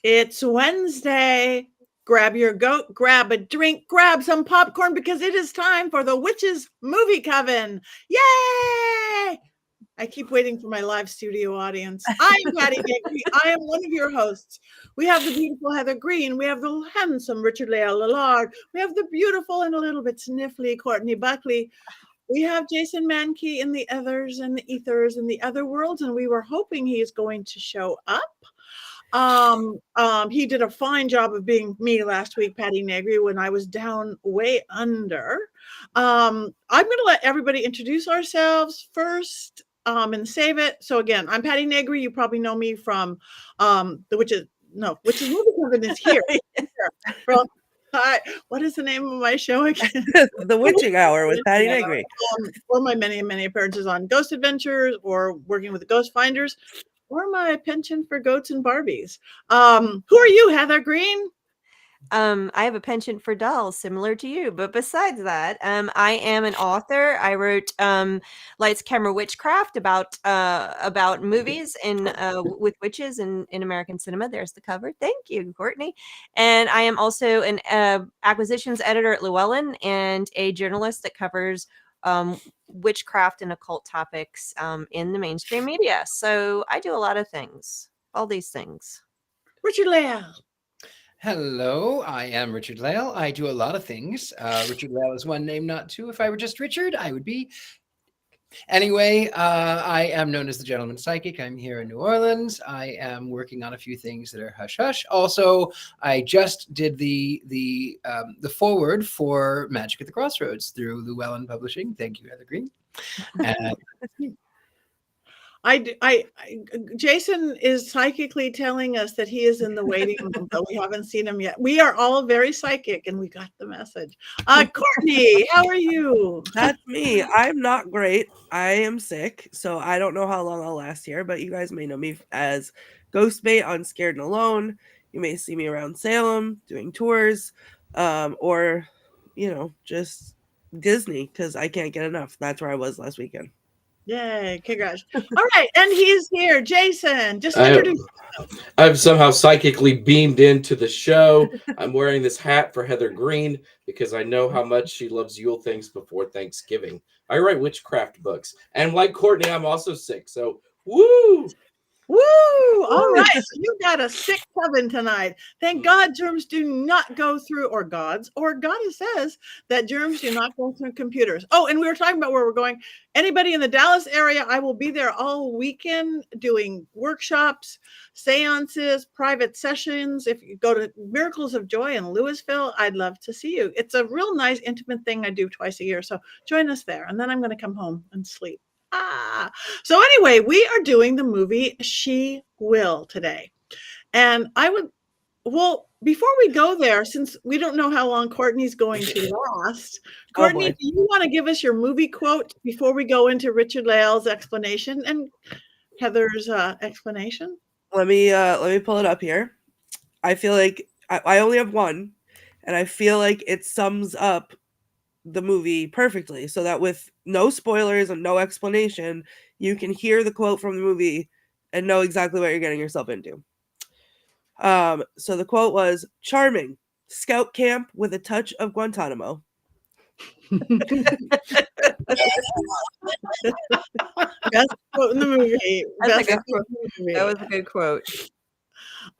It's Wednesday. Grab your goat, grab a drink, grab some popcorn because it is time for the Witches Movie Coven. Yay! I keep waiting for my live studio audience. I am Patti Negri. I am one of your hosts. We have the beautiful Heather Greene. We have the handsome Richard-Lael Lillard. We have the beautiful and a little bit sniffly Courtney Buckley. We have Jason Mankey in the others and the ethers and the other worlds, and we were hoping he is going to show up. He did a fine job of being me last week, Patti Negri, when I was down way under. I'm going to let everybody introduce ourselves first and save it. So again, I'm Patti Negri. You probably know me from the Witches Movie Coven is here. From, hi, what is the name of my show again? The Witching Hour with Patti Negri. Or my many, many appearances on Ghost Adventures or working with the Ghost Finders. Or my penchant for goats and Barbies. Who are you, Heather Greene? I have a penchant for dolls, similar to you. But besides that, I am an author. I wrote Lights, Camera, Witchcraft about movies with witches in American cinema. There's the cover. Thank you, Courtney. And I am also an acquisitions editor at Llewellyn and a journalist that covers witchcraft and occult topics in the mainstream media. So I do a lot of things, all these things. Richard-Lael. Hello, I am Richard-Lael. I do a lot of things. Richard-Lael is one name, not two. If I were just Richard, I would be. Anyway, I am known as the Gentleman Psychic. I'm here in New Orleans. I am working on a few things that are hush hush. Also, I just did the foreword for Magic at the Crossroads through Llewellyn Publishing. Thank you, Heather Greene. Jason is psychically telling us that he is in the waiting room, but we haven't seen him yet. We are all very psychic, and we got the message. Courtney, how are you? That's me. I'm not great. I am sick, so I don't know how long I'll last here, but you guys may know me as Ghostbait on Scared and Alone. You may see me around Salem doing tours, or, just Disney, because I can't get enough. That's where I was last weekend. Yay, congrats. All right, and he's here. Jason, just introduce yourself. I've somehow psychically beamed into the show. I'm wearing this hat for Heather Greene because I know how much she loves Yule things before Thanksgiving. I write witchcraft books. And like Courtney, I'm also sick. So, woo! Woo! All right, so you got a sick coven tonight. Thank God germs do not go through, or gods, or goddess says that germs do not go through computers. Oh, and we were talking about where we're going. Anybody in the Dallas area, I will be there all weekend doing workshops, seances, private sessions. If you go to Miracles of Joy in Louisville, I'd love to see you. It's a real nice, intimate thing I do twice a year. So join us there. And then I'm going to come home and sleep. So anyway, we are doing the movie She Will today. And before we go there, since we don't know how long Courtney's going to last, Courtney, do you want to give us your movie quote before we go into Richard-Lael's explanation and Heather's explanation? Let me pull it up here. I feel like I only have one, and I feel like it sums up the movie perfectly, so that with no spoilers and no explanation, you can hear the quote from the movie and know exactly what you're getting yourself into. So the quote was, "Charming, scout camp with a touch of Guantanamo." Best quote in the movie. That was a good quote.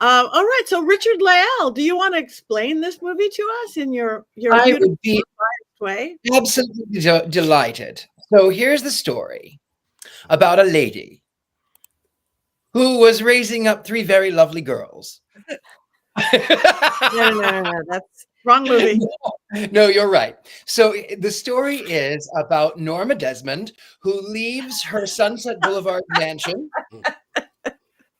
All right, so Richard-Lael, do you want to explain this movie to us in your I would be way? absolutely delighted. So here's the story about a lady who was raising up three very lovely girls. No, that's wrong movie. No, you're right. So the story is about Norma Desmond, who leaves her Sunset Boulevard mansion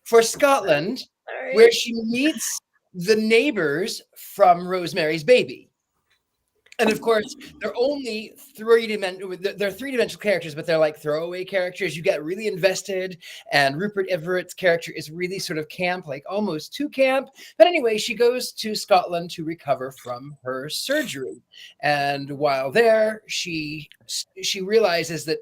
for Scotland, where she meets the neighbors from Rosemary's Baby. And of course, they're only three-dimensional characters, but they're like throwaway characters. You get really invested, and Rupert Everett's character is really sort of camp, like almost too camp. But anyway, she goes to Scotland to recover from her surgery. And while there, she realizes that,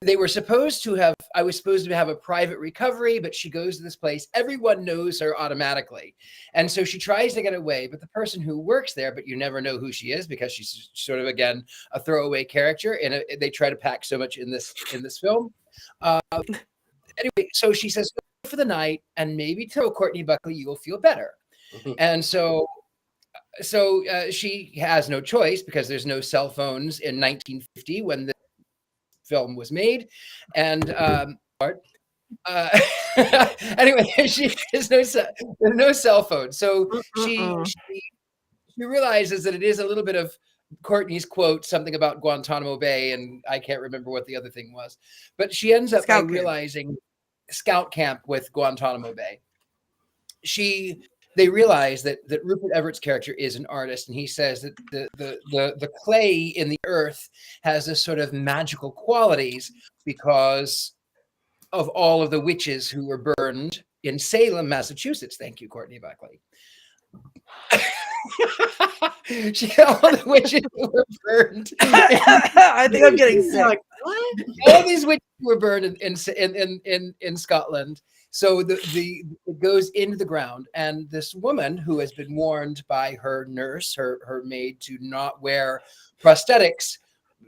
they were supposed to have, I was supposed to have a private recovery, but she goes to this place. Everyone knows her automatically. And so she tries to get away, but the person who works there, but you never know who she is because she's sort of, again, a throwaway character. And they try to pack so much in this film. Anyway, so she says, go for the night and maybe tell Courtney Buckley you will feel better. And so she has no choice because there's no cell phones in 1950 when the film was made. And anyway, there's no cell phone. So she realizes that it is a little bit of Courtney's quote, something about Guantanamo Bay, and I can't remember what the other thing was. But she ends up by realizing scout camp with Guantanamo Bay. They realize that Rupert Everett's character is an artist, and he says that the clay in the earth has this sort of magical qualities because of all of the witches who were burned in Salem, Massachusetts. Thank you, Courtney Buckley. All the witches who were burned. I think I'm getting sick. Like, what? All these witches were burned in Scotland. So it goes into the ground, and this woman who has been warned by her nurse, her maid, to not wear prosthetics,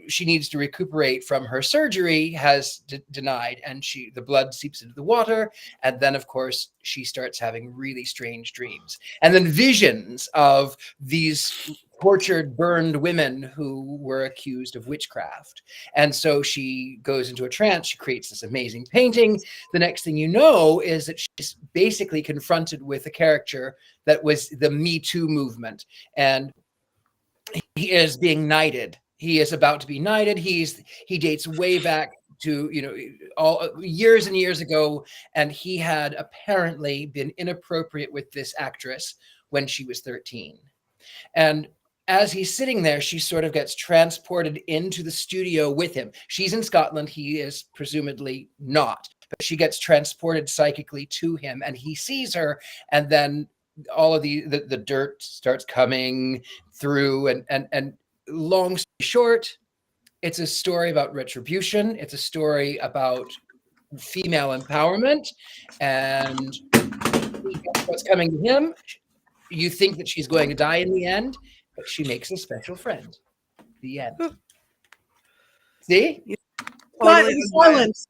she needs to recuperate from her surgery, has denied, and the blood seeps into the water, and then of course she starts having really strange dreams, and then visions of these tortured, burned women who were accused of witchcraft. And so she goes into a trance. She creates this amazing painting. The next thing you know is that she's basically confronted with a character that was the Me Too movement, and he is being knighted. He is about to be knighted. He dates way back to, all years and years ago, and he had apparently been inappropriate with this actress when she was 13. And as he's sitting there, she sort of gets transported into the studio with him. She's in Scotland. He is presumably not, but she gets transported psychically to him, and he sees her, and then all of the dirt starts coming through, and long story short, it's a story about retribution. It's a story about female empowerment, and what's coming to him. You think that she's going to die in the end, but she makes a special friend. The end. See? Silence.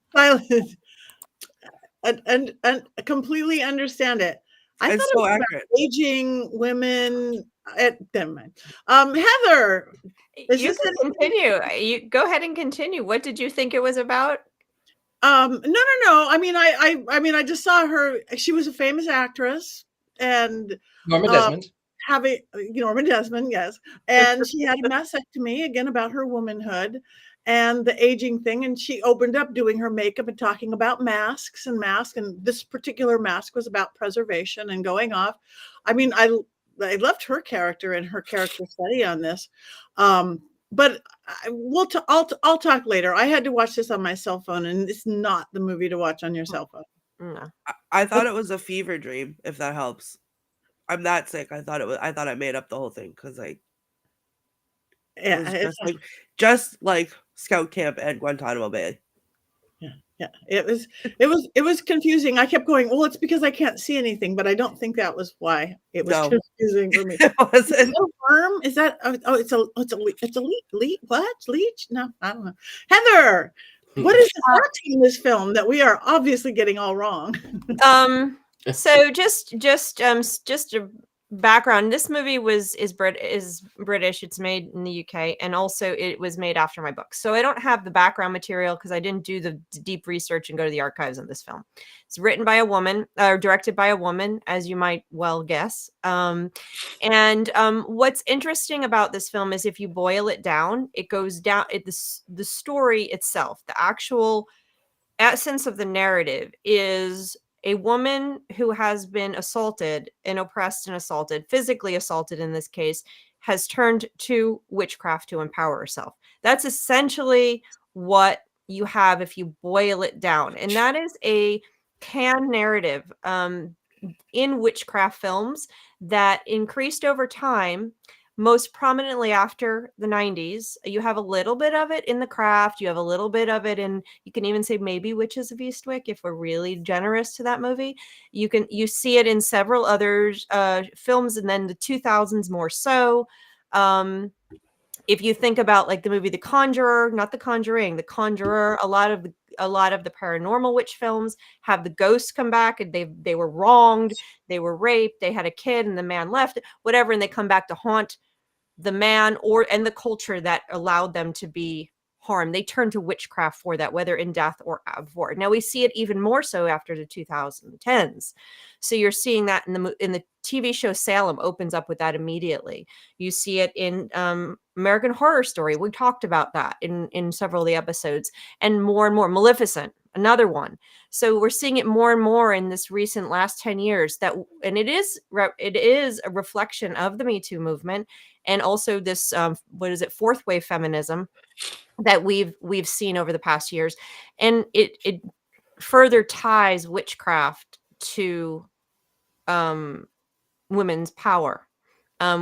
And completely understand it. I It's thought so it was accurate. about aging women. Never mind. Heather, You can continue. You go ahead and continue. What did you think it was about? No. I mean, I just saw her. She was a famous actress, and Norma Desmond. Norma Desmond, yes. And she had a mastectomy, again, about her womanhood and the aging thing. And she opened up doing her makeup and talking about masks. And this particular mask was about preservation and going off. I mean, I loved her character and her character study on this. But I'll talk later. I had to watch this on my cell phone, and it's not the movie to watch on your cell phone. No. I thought it was a fever dream, if that helps. I'm that sick. I thought I made up the whole thing because just like Scout Camp and Guantanamo Bay. Yeah. It was confusing. I kept going, well, it's because I can't see anything, but I don't think that was why it was confusing for me. It wasn't. No worm? Is that? It's a leech. What leech? No, I don't know. Heather, what is the plot in this film that we are obviously getting all wrong? So just a background. This movie is British. It's made in the UK, and also it was made after my book. So I don't have the background material because I didn't do the deep research and go to the archives of this film. It's written by a woman, or directed by a woman, as you might well guess. What's interesting about this film is if you boil it down, it goes down. The story itself, the actual essence of the narrative is a woman who has been assaulted and oppressed and assaulted, physically assaulted in this case, has turned to witchcraft to empower herself. That's essentially what you have if you boil it down. And that is a canned narrative in witchcraft films that increased over time most prominently after the 90s. You have a little bit of it in The Craft. You have a little bit of it in, you can even say maybe Witches of Eastwick if we're really generous to that movie. You see it in several other films, and then the 2000s more so. If you think about like the movie The Conjurer, not The Conjuring, The Conjurer, a lot of the paranormal witch films have the ghosts come back, and they were wronged, they were raped, they had a kid and the man left, whatever, and they come back to haunt the man and the culture that allowed them to be harmed. They turn to witchcraft for that, whether in death or before. Now we see it even more so after the 2010s. So you're seeing that in the TV show Salem opens up with that immediately. You see it in American Horror Story. We talked about that in several of the episodes, and more. Maleficent, another one. So we're seeing it more and more in this recent last 10 years and it is a reflection of the Me Too movement, and also this fourth wave feminism that we've seen over the past years. And it further ties witchcraft to women's power,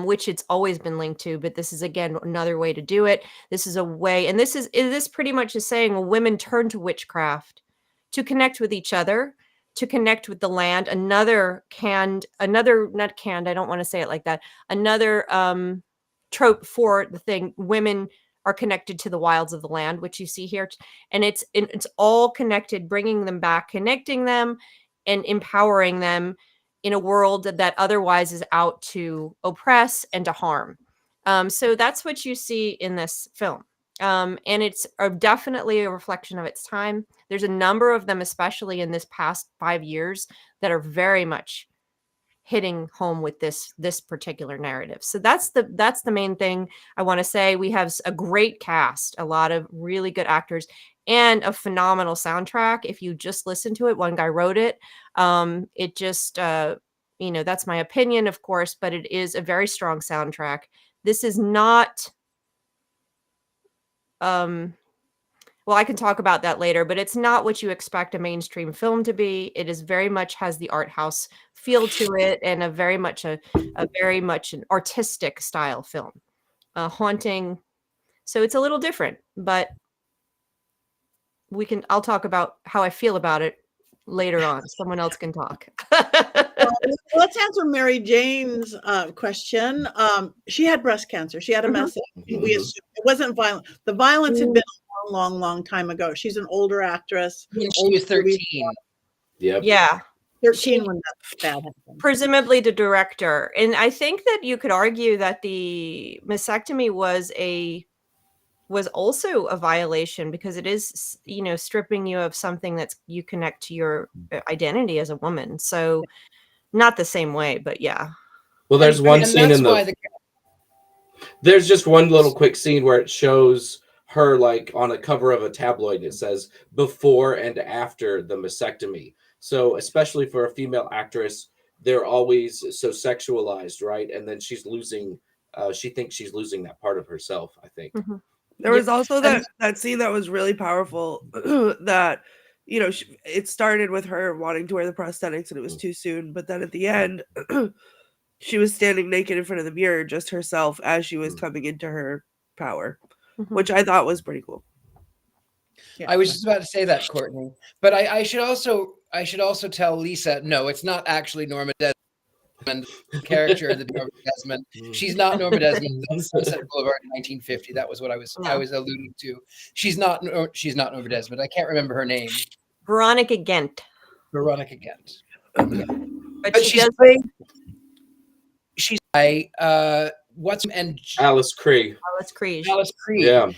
which it's always been linked to, but this is again another way to do it. This is a way, and this pretty much is saying, well, women turn to witchcraft to connect with each other, to connect with the land. Another I don't want to say it like that. Another trope for the thing, women are connected to the wilds of the land, which you see here, and it's all connected, bringing them back, connecting them, and empowering them in a world that otherwise is out to oppress and to harm. So that's what you see in this film. And it's definitely a reflection of its time. There's a number of them, especially in this past 5 years, that are very much hitting home with this particular narrative. So that's the main thing I want to say. We have a great cast, a lot of really good actors, and a phenomenal soundtrack. If you just listen to it, one guy wrote it. It just, that's my opinion, of course, but it is a very strong soundtrack. This is not, well, I can talk about that later, but it's not what you expect a mainstream film to be. It is very much has the art house feel to it, and a very much an artistic style film, haunting. So it's a little different, but I'll talk about how I feel about it later on. Someone else can talk. Let's answer Mary Jane's question. She had breast cancer. She had a message. We assumed it wasn't violent. The violence had been a long time ago. She's an older actress. When she was 13. Yep. Yeah. 13 when that bad happened. Presumably the director. And I think that you could argue that the mastectomy was also a violation, because it is, stripping you of something that's you connect to your identity as a woman. So not the same way, but yeah. Well, there's one scene there's just one little quick scene where it shows her like on a cover of a tabloid, and it says before and after the mastectomy. So especially for a female actress, they're always so sexualized, right? And then she's losing, she thinks she's losing that part of herself, I think. Mm-hmm. There was also that scene that was really powerful that, it started with her wanting to wear the prosthetics and it was too soon. But then at the end, she was standing naked in front of the mirror, just herself, as she was coming into her power, which I thought was pretty cool. Yeah. I was just about to say that, Courtney, but I should also tell Lisa, no, it's not actually Norma Desmond, character of the Norma Desmond. She's not Norma Desmond on Sunset Boulevard in 1950. That was what I was alluding to. She's not Norma Desmond. I can't remember her name. Veronica Gent. Veronica Gent. Yeah. But she's Alice Krige. Alice Krige. Yeah.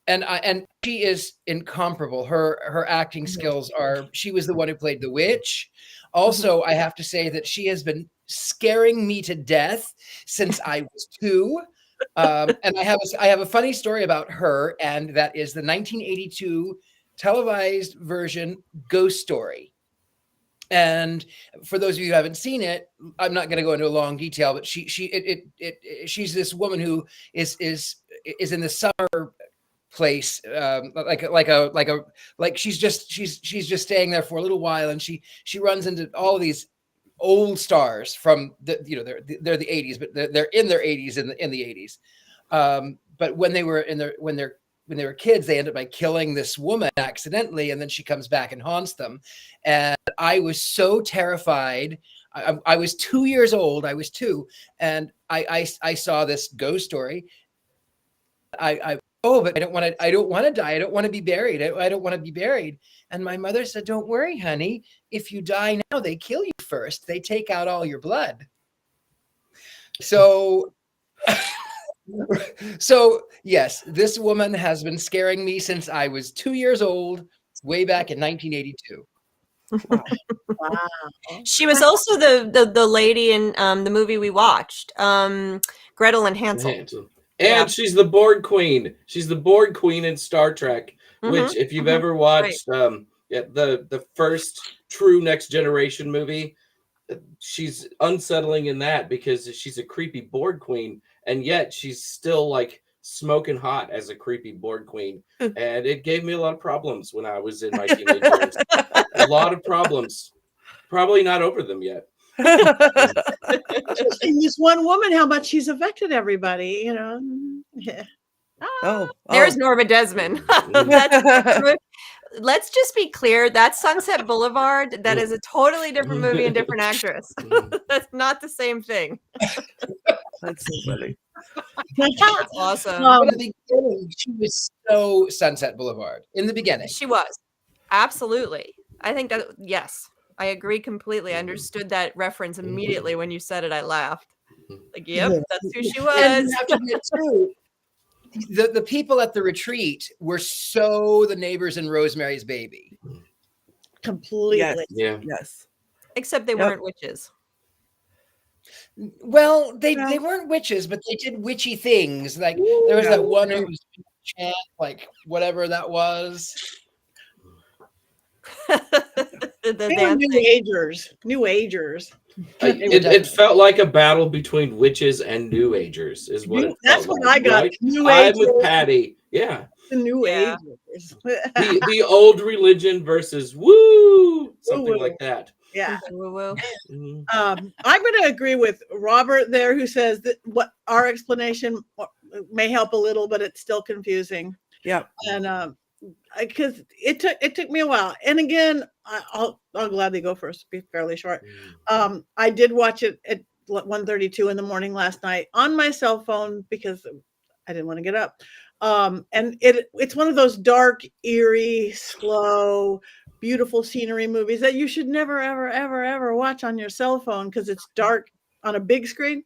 And she is incomparable. Her acting skills are. She was the one who played the witch. Also, I have to say that she has been scaring me to death since I was 2. And I have a funny story about her, and that is the 1982 televised version Ghost Story. And for those of you who haven't seen it, I'm not going to go into a long detail, but she's this woman who is in the summer place, like she's just staying there for a little while, and she runs into all of these old stars from the, you know, they're the 80s, but they're in their 80s in the 80s. But when they were when they were kids, they ended up by killing this woman accidentally, and then she comes back and haunts them. And I was so terrified. I was 2 years old. I was 2, and I saw this ghost story. But I don't want to. I don't want to die. I don't want to be buried. I don't want to be buried. And my mother said, "Don't worry, honey. If you die now, they kill you first. They take out all your blood." So. So yes, this woman has been scaring me since I was 2 years old, way back in 1982. Wow. She was also the lady in the movie we watched, Gretel and Hansel. And Yeah. she's the board queen. She's the board queen in Star Trek, which if you've ever watched the first true Next Generation movie, she's unsettling in that because she's a creepy board queen, and yet she's still like smoking hot as a creepy board queen. And it gave me a lot of problems when I was in my teenage years. A lot of problems. Probably not over them yet. And this one woman, how much she's affected everybody, you know. Yeah. There's Norma Desmond. Let's just be clear. That's Sunset Boulevard. That is a totally different movie and different actress. That's not the same thing. That's so funny. That's awesome. In the beginning, she was so Sunset Boulevard. In the beginning, She was. Absolutely. I think that, yes, I agree completely. I understood that reference immediately when you said it. I laughed. Like, yep, that's who she and was. you have to admit too, the people at the retreat were so the neighbors in Rosemary's Baby. Completely. Yes. Yeah. Yes. Except they weren't witches. Well, they weren't witches, but they did witchy things. Like there was that one who was chant, like whatever that was. The They were dancing. New agers. It felt like a battle between witches and New Agers, is what it That's felt what like, I got. right? New I'm with Agers. Patty. Yeah. The New Yeah. Agers. The old religion versus woo, something like that. Yeah. Woo-woo. Mhm. I'm going to agree with Robert there, who says that what our explanation may help a little, but it's still confusing. Yeah. And because it took me a while. And again, I'll gladly go first. Be fairly short. I did watch it at 1:32 in the morning last night on my cell phone because I didn't want to get up. And it's one of those dark, eerie, slow, beautiful scenery movies that you should never, ever, ever, ever watch on your cell phone because it's dark on a big screen.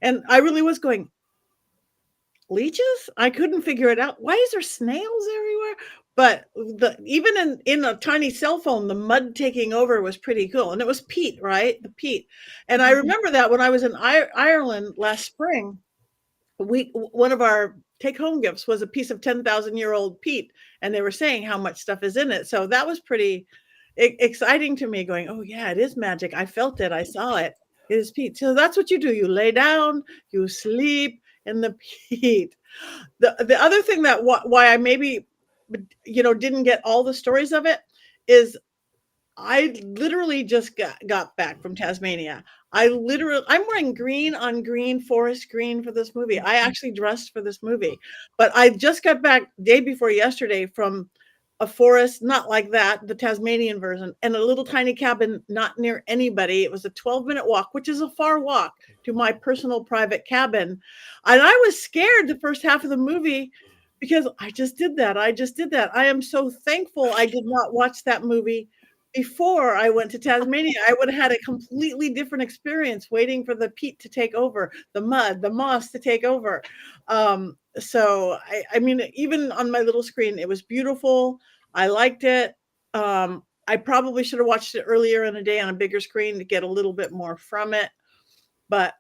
And I really was going, leeches? I couldn't figure it out. Why is there snails everywhere? But even in a tiny cell phone, the mud taking over was pretty cool. And it was peat, right? The peat. And I remember that when I was in Ireland last spring, one of our take-home gifts was a piece of 10,000-year-old peat, and they were saying how much stuff is in it. So that was pretty exciting to me, going, oh yeah, it is magic. I felt it. I saw it. It is peat. So that's what you do. You lay down, you sleep in the peat. The other thing that why I maybe didn't get all the stories of it is I literally just got back from Tasmania. I'm wearing green on green, forest green for this movie. I actually dressed for this movie, but I just got back day before yesterday from a forest, not like that, the Tasmanian version, and a little tiny cabin not near anybody. It was a 12-minute walk, which is a far walk to my personal private cabin. And I was scared the first half of the movie because I just did that. I am so thankful I did not watch that movie before I went to Tasmania. I would have had a completely different experience waiting for the peat to take over, the mud, the moss to take over. So I mean, even on my little screen, it was beautiful. I liked it. I probably should have watched it earlier in the day on a bigger screen to get a little bit more from it, but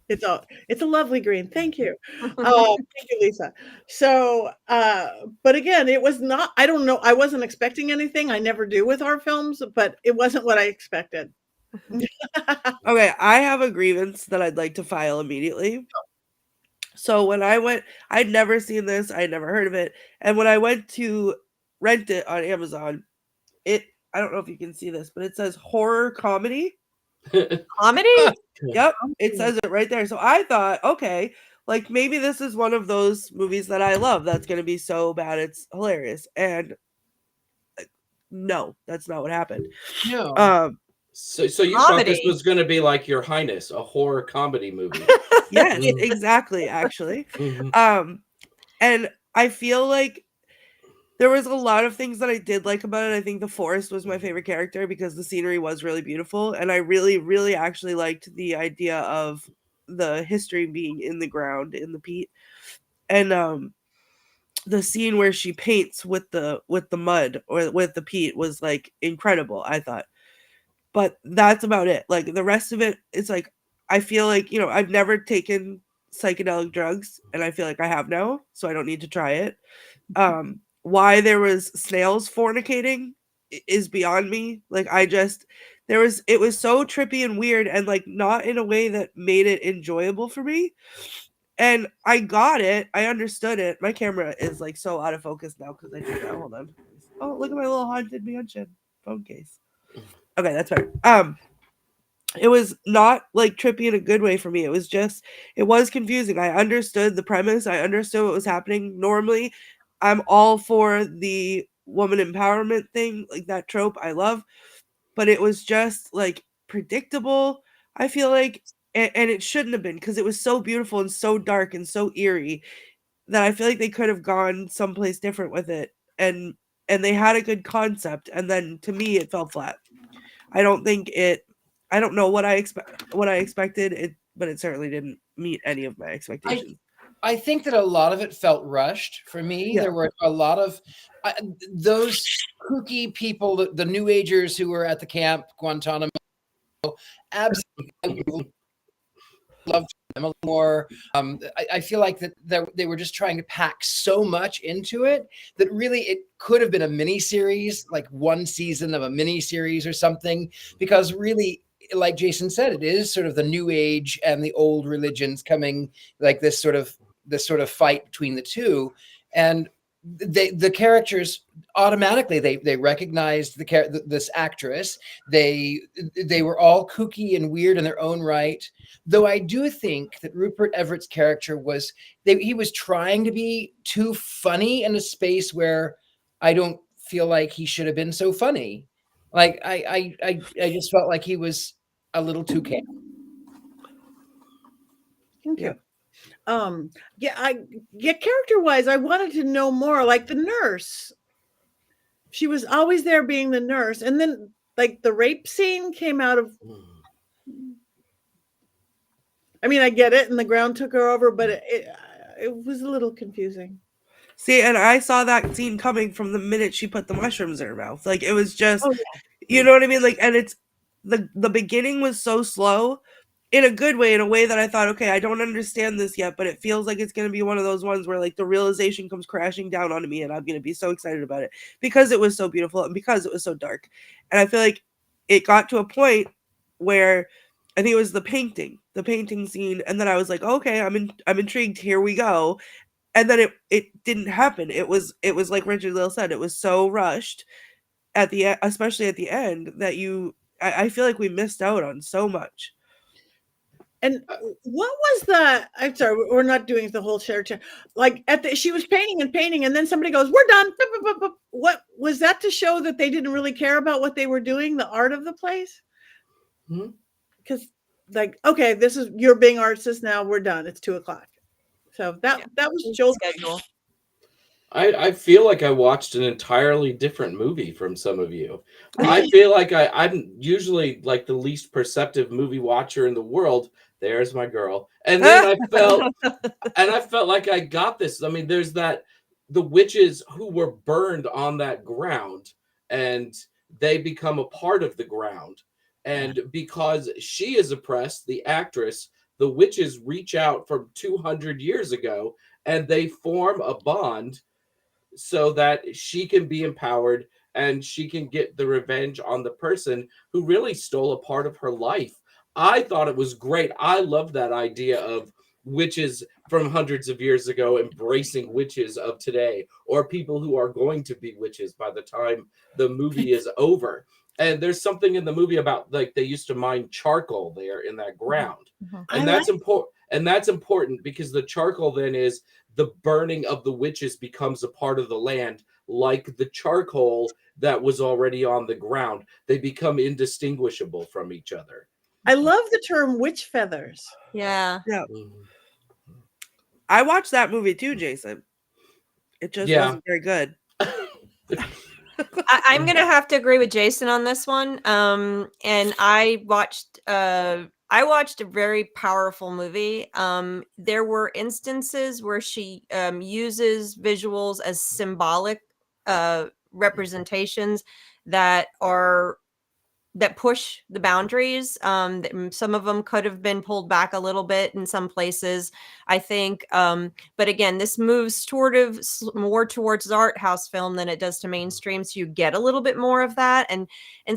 it's a lovely green. Thank you. Thank you, Lisa. So, but again, it was not, I don't know. I wasn't expecting anything. I never do with our films, but it wasn't what I expected. Okay, I have a grievance that I'd like to file immediately. So when I went, I'd never seen this. I'd never heard of it. And when I went to rent it on Amazon, it I don't know if you can see this, but it says horror comedy. Comedy? Yep, it says it right there. So I thought, okay, like maybe this is one of those movies that I love that's going to be so bad it's hilarious. And no, that's not what happened. No. So you thought this Comedy. was going to be like Your Highness, a horror comedy movie. Yes, exactly, actually. And I feel like there was a lot of things that I did like about it. I think the forest was my favorite character because the scenery was really beautiful. And I really, really actually liked the idea of the history being in the ground, in the peat. And the scene where she paints with the mud or with the peat was like incredible, I thought. But that's about it. Like the rest of it, it's like, I feel like, you know, I've never taken psychedelic drugs and I feel like I have now, so I don't need to try it. Why there was snails fornicating is beyond me. Like it was so trippy and weird and like not in a way that made it enjoyable for me. And I got it. I understood it. My camera is like so out of focus now because I did that. Hold on. Oh, look at my little haunted mansion phone case. Okay, that's better. It was not like trippy in a good way for me. It was confusing. I understood the premise. I understood what was happening. Normally, I'm all for the woman empowerment thing, like that trope I love, but it was just like predictable. I feel like, and it shouldn't have been because it was so beautiful and so dark and so eerie that I feel like they could have gone someplace different with it. And they had a good concept, and then to me it fell flat. I don't know what I expected, but it certainly didn't meet any of my expectations. I think that a lot of it felt rushed for me. Yeah. There were a lot of those kooky people, the New Agers who were at the camp Guantanamo. Absolutely loved them a little more. I feel like that they were just trying to pack so much into it that really it could have been a mini series, like one season of a mini series or something, because really, like Jason said, it is sort of the New Age and the old religions coming, like this sort of fight between the two. And the characters automatically they recognized this actress. They were all kooky and weird in their own right. Though I do think that Rupert Everett's character he was trying to be too funny in a space where I don't feel like he should have been so funny. Like I just felt like he was a little too camp. Thank you. Character wise, I wanted to know more. Like the nurse, she was always there being the nurse, and then like the rape scene came out of. I mean, I get it, and the ground took her over, but it was a little confusing. See, and I saw that scene coming from the minute she put the mushrooms in her mouth. Like it was just, you know what I mean? Like, and it's the beginning was so slow. In a good way, in a way that I thought, okay, I don't understand this yet, but it feels like it's going to be one of those ones where like the realization comes crashing down onto me and I'm going to be so excited about it because it was so beautiful and because it was so dark. And I feel like it got to a point where I think it was the painting scene. And then I was like, okay, I'm intrigued. Here we go. And then it didn't happen. It was like Richard-Lael said, it was so rushed at the end, especially at the end, that I feel like we missed out on so much. And what was that? I'm sorry, we're not doing the whole share. Like she was painting, and then somebody goes, "We're done." What was that to show that they didn't really care about what they were doing, the art of the place? Because, like, okay, you're being artist now. We're done. It's 2:00. So that was Joel's schedule. I feel like I watched an entirely different movie from some of you. I feel like I'm usually like the least perceptive movie watcher in the world. There's my girl. And then I felt like I got this. I mean, there's the witches who were burned on that ground and they become a part of the ground. And because she is oppressed, the actress, the witches reach out from 200 years ago and they form a bond so that she can be empowered and she can get the revenge on the person who really stole a part of her life. I thought it was great. I love that idea of witches from hundreds of years ago embracing witches of today, or people who are going to be witches by the time the movie is over. And there's something in the movie about like they used to mine charcoal there in that ground. And that's important. And that's important because the charcoal then is the burning of the witches becomes a part of the land, like the charcoal that was already on the ground. They become indistinguishable from each other. I love the term witch feathers. Yeah. I watched that movie too, Jason. It just wasn't very good. I'm gonna have to agree with Jason on this one. And I watched a very powerful movie. There were instances where she uses visuals as symbolic representations that push the boundaries. Some of them could have been pulled back a little bit in some places, I think. But again, this moves more towards art house film than it does to mainstream. So you get a little bit more of that. And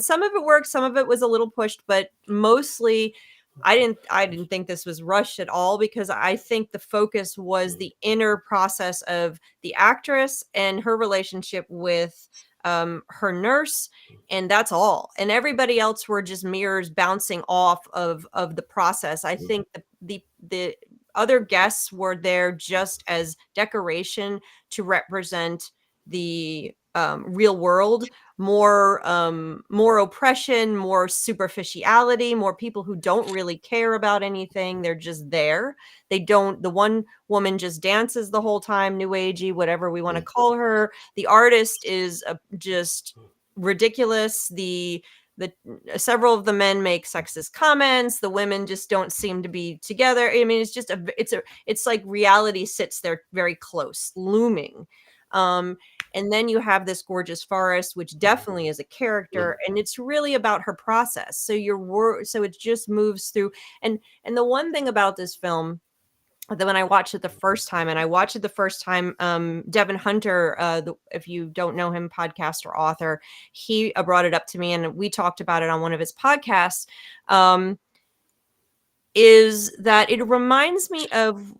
some of it works, some of it was a little pushed, but mostly I didn't think this was rushed at all, because I think the focus was the inner process of the actress and her relationship with her nurse, and that's all. And everybody else were just mirrors bouncing off of the process. I think the other guests were there just as decoration to represent the real world, more oppression, more superficiality, more people who don't really care about anything. They're just there. The one woman just dances the whole time, new agey, whatever we want to call her. The artist is just ridiculous. The several of the men make sexist comments. The women just don't seem to be together. I mean, it's like reality sits there very close, looming. And then you have this gorgeous forest, which definitely is a character, and it's really about her process. So so it just moves through. And the one thing about this film that when I watched it the first time, Devin Hunter, if you don't know him, podcaster, author, he brought it up to me, and we talked about it on one of his podcasts, is that it reminds me of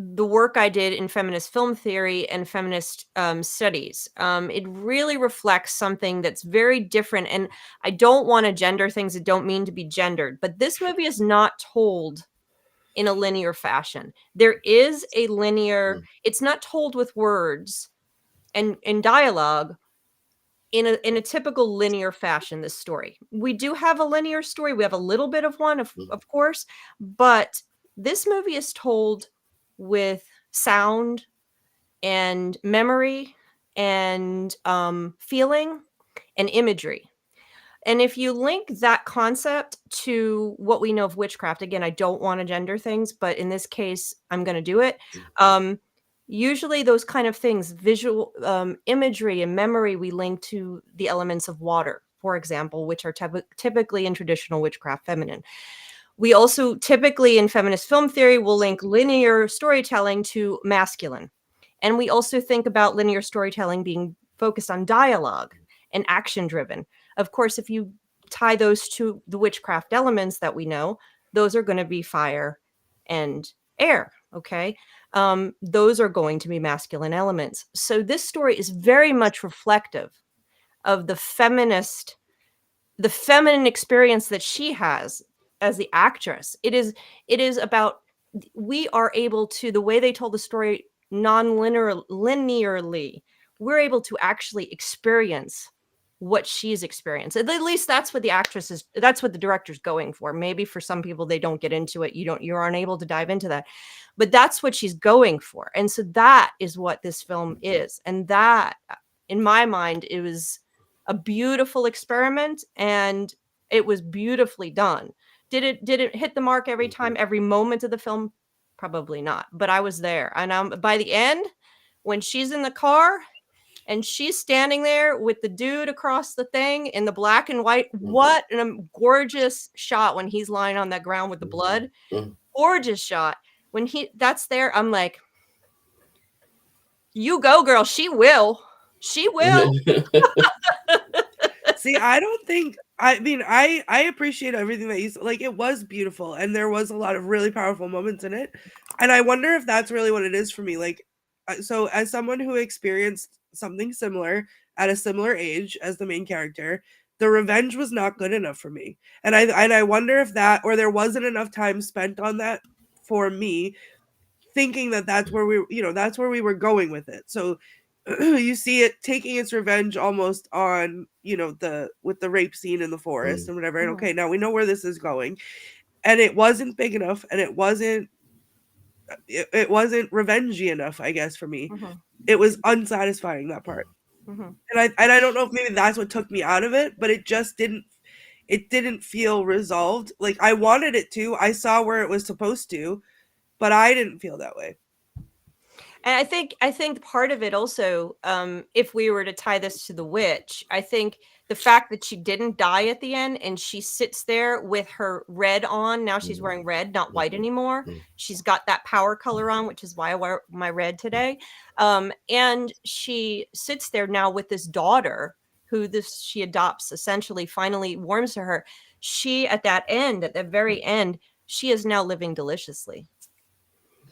the work I did in feminist film theory and feminist studies. It really reflects something that's very different. And I don't want to gender things that don't mean to be gendered, but this movie is not told in a linear fashion. There is a linear, it's not told with words and dialogue in a typical linear fashion, this story. We do have a linear story. We have a little bit of one, of course, but this movie is told with sound and memory and feeling and imagery. And if you link that concept to what we know of witchcraft, again, I don't want to gender things, but in this case, I'm going to do it. Usually those kind of things, visual imagery and memory, we link to the elements of water, for example, which are typically in traditional witchcraft feminine. We also typically in feminist film theory will link linear storytelling to masculine. And we also think about linear storytelling being focused on dialogue and action driven. Of course, if you tie those to the witchcraft elements that we know, those are going to be fire and air. Okay. Those are going to be masculine elements. So this story is very much reflective of the feminine experience that she has as the actress. It is about, we are able to, the way they told the story linearly, we're able to actually experience what she's experienced. At least that's what that's what the director's going for. Maybe for some people, they don't get into it. You're unable to dive into that, but that's what she's going for. And so that is what this film is. And that, in my mind, it was a beautiful experiment, and it was beautifully done. Did it hit the mark every time, every moment of the film? Probably not, but I was there. And by the end, when she's in the car and she's standing there with the dude across the thing in the black and white, what a gorgeous shot when he's lying on that ground with the blood. Gorgeous shot. When that's there, I'm like, you go, girl. She will. She will. See, I don't think I mean, I appreciate everything that you like. It was beautiful, and there was a lot of really powerful moments in it. And I wonder if that's really what it is for me. Like, so as someone who experienced something similar at a similar age as the main character, the revenge was not good enough for me. And I wonder if that, or there wasn't enough time spent on that for me, thinking that that's where that's where we were going with it. So you see it taking its revenge almost on with the rape scene in the forest and whatever. And okay, now we know where this is going, and it wasn't big enough, and it wasn't revengey enough, I guess, for me. It was unsatisfying, that part. And I don't know if maybe that's what took me out of it, but it just didn't feel resolved. Like I wanted it to. I saw where it was supposed to, but I didn't feel that way. And I think part of it also, if we were to tie this to the witch, I think the fact that she didn't die at the end and she sits there with her red on. Now she's wearing red, not white anymore. She's got that power color on, which is why I wear my red today. And she sits there now with this daughter who she adopts, essentially finally warms to her. She, at the very end, she is now living deliciously.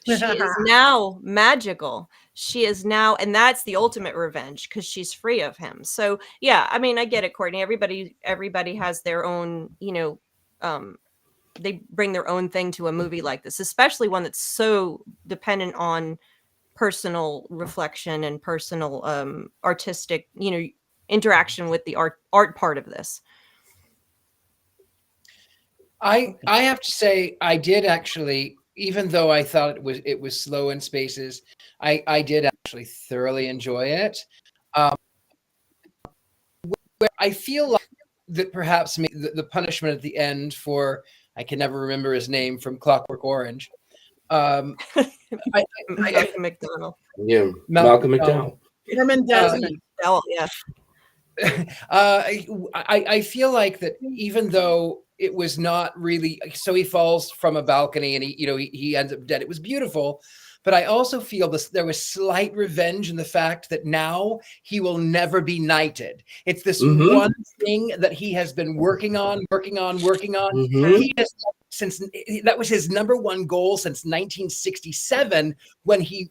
She is now magical. She is now, and that's the ultimate revenge because she's free of him. So yeah, I mean, I get it, Courtney. Everybody has their own, they bring their own thing to a movie like this, especially one that's so dependent on personal reflection and personal artistic, interaction with the art part of this. I have to say, I did actually, even though I thought it was slow in spaces, I did actually thoroughly enjoy it. Where I feel like that perhaps the punishment at the end for, I can never remember his name from Clockwork Orange. Malcolm McDowell. Yeah, Malcolm McDowell. Herman Desmond. Yeah. I feel like that even though it was not really, so he falls from a balcony and he ends up dead. It was beautiful, but I also feel there was slight revenge in the fact that now he will never be knighted. It's this one thing that he has been working on. He has, since that was his number one goal since 1967 when he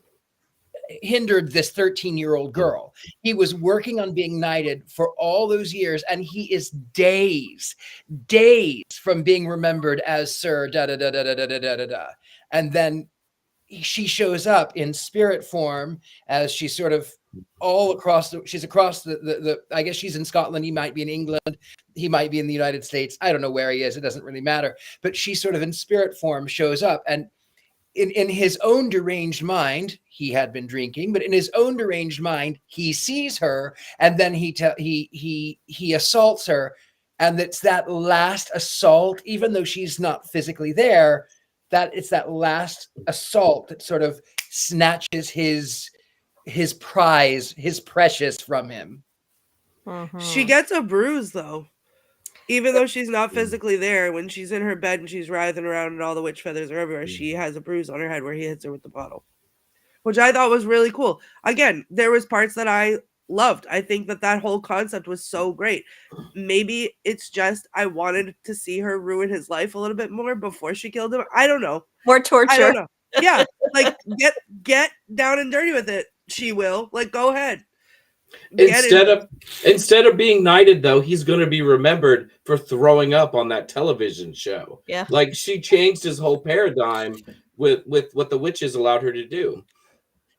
hindered this 13-year-old girl. He was working on being knighted for all those years, and he is days from being remembered as Sir da da da da da da da da da. And then she shows up in spirit form as she's sort of all across she's across the I guess she's in Scotland, he might be in England, he might be in the United States, I don't know where he is, it doesn't really matter, but she sort of in spirit form shows up, and in his own deranged mind, he had been drinking, but in his own deranged mind, he sees her, and then he assaults her, and it's that last assault, even though she's not physically there, that it's that last assault that sort of snatches his prize, his precious from him. She gets a bruise though. Even though she's not physically there, when she's in her bed and she's writhing around and all the witch feathers are everywhere, she has a bruise on her head where he hits her with the bottle, which I thought was really cool. Again, there was parts that I loved. I think that whole concept was so great. Maybe it's just I wanted to see her ruin his life a little bit more before she killed him. I don't know. More torture. I don't know. Yeah, like get down and dirty with it. She will. Like, go ahead. Instead of being knighted, though, he's going to be remembered for throwing up on that television show. Yeah, like she changed his whole paradigm with what the witches allowed her to do.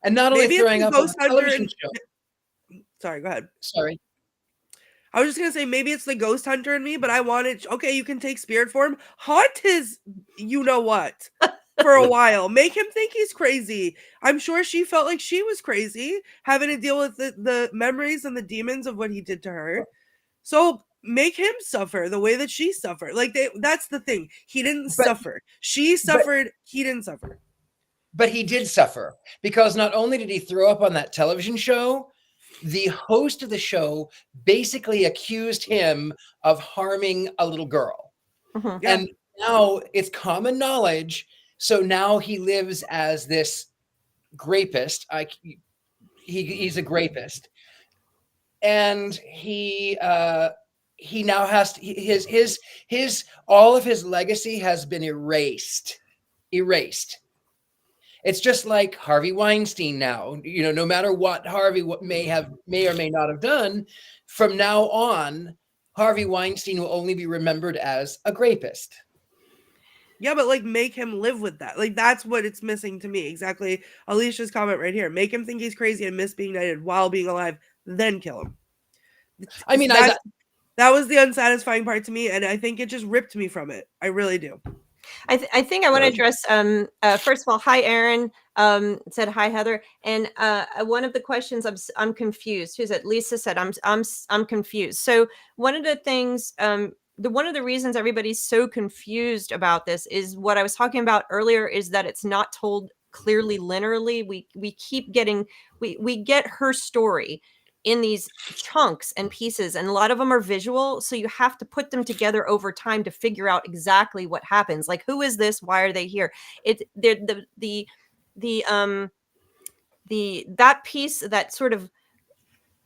And not only throwing up on the television show. Sorry, go ahead. Sorry. I was just going to say, maybe it's the ghost hunter in me, but I wanted, okay, you can take spirit form, haunt his, what, for a while. Make him think he's crazy. I'm sure she felt like she was crazy, having to deal with the memories and the demons of what he did to her. So make him suffer the way that she suffered. Like, that's the thing. He didn't suffer. She suffered. He didn't suffer. But he did suffer, because not only did he throw up on that television show, the host of the show basically accused him of harming a little girl. And now it's common knowledge. So now he lives as this grapist. He's a grapist. And he he now has to, his all of his legacy has been erased. It's just like Harvey Weinstein now. No matter what Harvey may or may not have done, from now on, Harvey Weinstein will only be remembered as a rapist. Yeah, but like make him live with that. Like that's what it's missing to me. Exactly. Alicia's comment right here. Make him think he's crazy and miss being knighted while being alive, then kill him. I mean, that was the unsatisfying part to me, and I think it just ripped me from it. I really do. I think I want to address first of all, hi Aaron, said hi Heather, and one of the questions I'm confused. Who's it? Lisa said I'm confused. So one of the things one of the reasons everybody's so confused about this is what I was talking about earlier, is that it's not told clearly linearly. We keep getting we get her story in these chunks and pieces, and a lot of them are visual, so you have to put them together over time to figure out exactly what happens. Like, who is this? Why are they here? That piece, that sort of,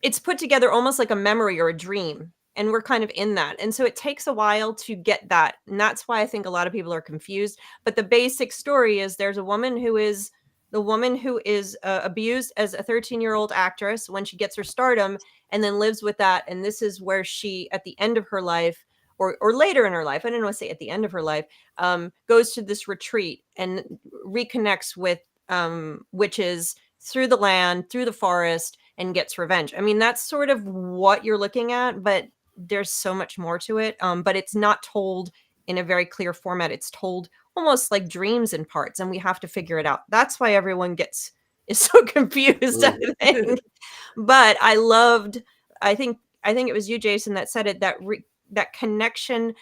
it's put together almost like a memory or a dream, and we're kind of in that, and so it takes a while to get that, and that's why I think a lot of people are confused. But the basic story is there's a woman who is abused as a 13-year-old actress when she gets her stardom, and then lives with that. And this is where she, at the end of her life, or later in her life, I don't want to say at the end of her life, goes to this retreat and reconnects with witches through the land, through the forest, and gets revenge. I mean, that's sort of what you're looking at, but there's so much more to it. But it's not told in a very clear format. It's told almost like dreams in parts, and we have to figure it out. That's why everyone is so confused, I think. But I think it was you, Jason, that said it, that connection,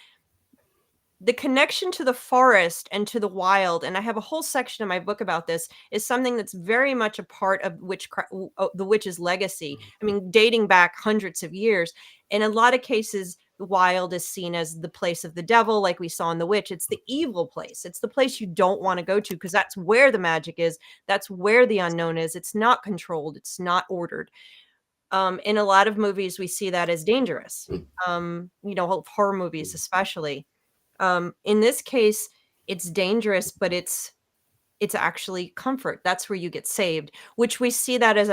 the connection to the forest and to the wild, and I have a whole section in my book about this, is something that's very much a part of the witch's legacy. I mean, dating back hundreds of years. In a lot of cases, the wild is seen as the place of the devil, like we saw in The Witch. It's the evil place. It's the place you don't want to go to, because that's where the magic is. That's where the unknown is. It's not controlled. It's not ordered. In a lot of movies, we see that as dangerous. Horror movies especially. In this case, it's dangerous, but it's actually comfort. That's where you get saved, which we see that as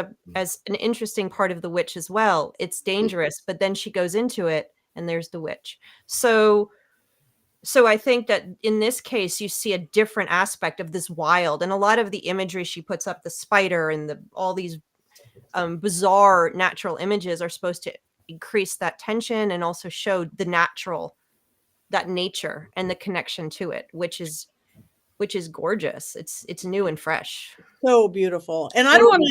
an interesting part of The Witch as well. It's dangerous, but then she goes into it, and there's the witch. So I think that in this case, you see a different aspect of this wild, and a lot of the imagery she puts up, the spider and all these bizarre natural images, are supposed to increase that tension and also show that nature and the connection to it, which is gorgeous. It's new and fresh. So beautiful. And I don't want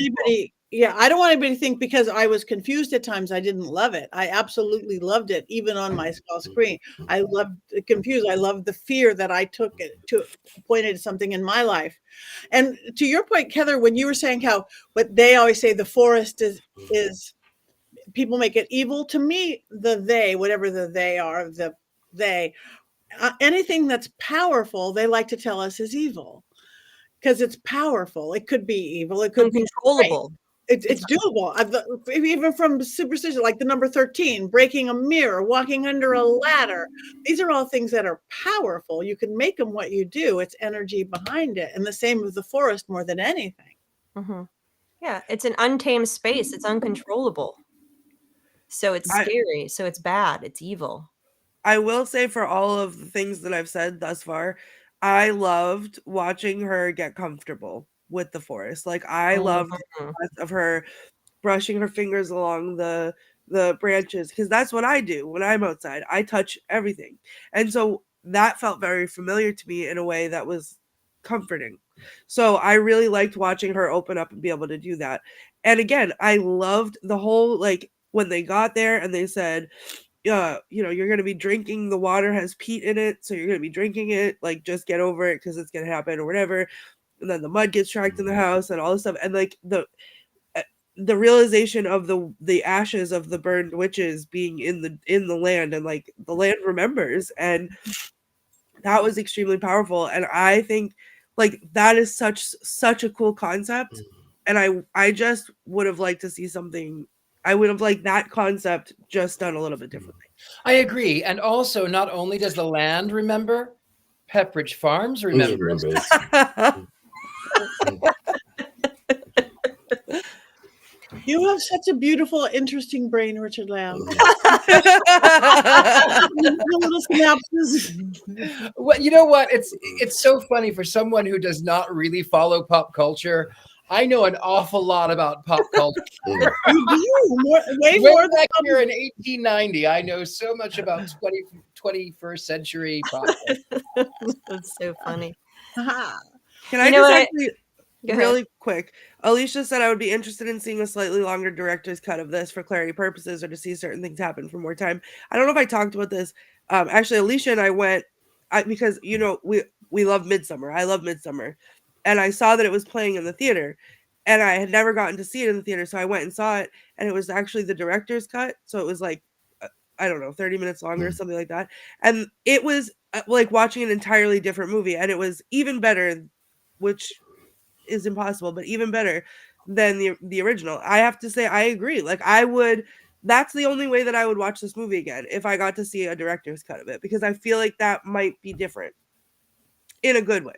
anybody to think because I was confused at times I didn't love it. I absolutely loved it, even on my small screen. I loved confused. I loved the fear that I took it to pointed to something in my life. And to your point, Heather, when you were saying what they always say, the forest is people make it evil. To me, whatever the they are, anything that's powerful, they like to tell us is evil because it's powerful. It could be evil. It could be controllable. It's doable. Even from superstition, like the number 13, breaking a mirror, walking under a ladder. These are all things that are powerful. You can make them what you do. It's energy behind it. And the same with the forest more than anything. Mm-hmm. Yeah, it's an untamed space. It's uncontrollable. So it's scary. So it's bad. It's evil. I will say, for all of the things that I've said thus far, I loved watching her get comfortable with the forest. Like, I loved the process of her brushing her fingers along the branches, because that's what I do when I'm outside. I touch everything. And so that felt very familiar to me in a way that was comforting. So I really liked watching her open up and be able to do that. And again, I loved the whole, like, when they got there and they said, you're going to be drinking, the water has peat in it, so you're going to be drinking it, like, just get over it because it's going to happen or whatever. And then the mud gets tracked in the house and all this stuff. And like the realization of the ashes of the burned witches being in the land, and like the land remembers, and that was extremely powerful. And I think like that is such a cool concept. And I just would have liked to see something I would have liked that concept just done a little bit differently. I agree. And also, not only does the land remember, Pepperidge Farms remembers. You have such a beautiful, interesting brain, Richard-Lael. Little synapses. Well, you know what? It's so funny for someone who does not really follow pop culture. I know an awful lot about pop culture. You do way Way more back here in 1890, I know so much about 21st century pop culture. That's so funny. than Can I You know just what? actually, Go ahead. really quick? Alicia said I would be interested in seeing a slightly longer director's cut of this for clarity purposes, or to see certain things happen for more time. I don't know if I talked about this. Actually, Alicia and I went because we love Midsummer. I love Midsummer, and I saw that it was playing in the theater, and I had never gotten to see it in the theater, so I went and saw it, and it was actually the director's cut. So it was like, I don't know, 30 minutes longer or something like that, and it was like watching an entirely different movie, and it was even better, which is impossible, but even better than the original. I have to say, I agree. Like, that's the only way that I would watch this movie again, if I got to see a director's cut of it, because I feel like that might be different in a good way.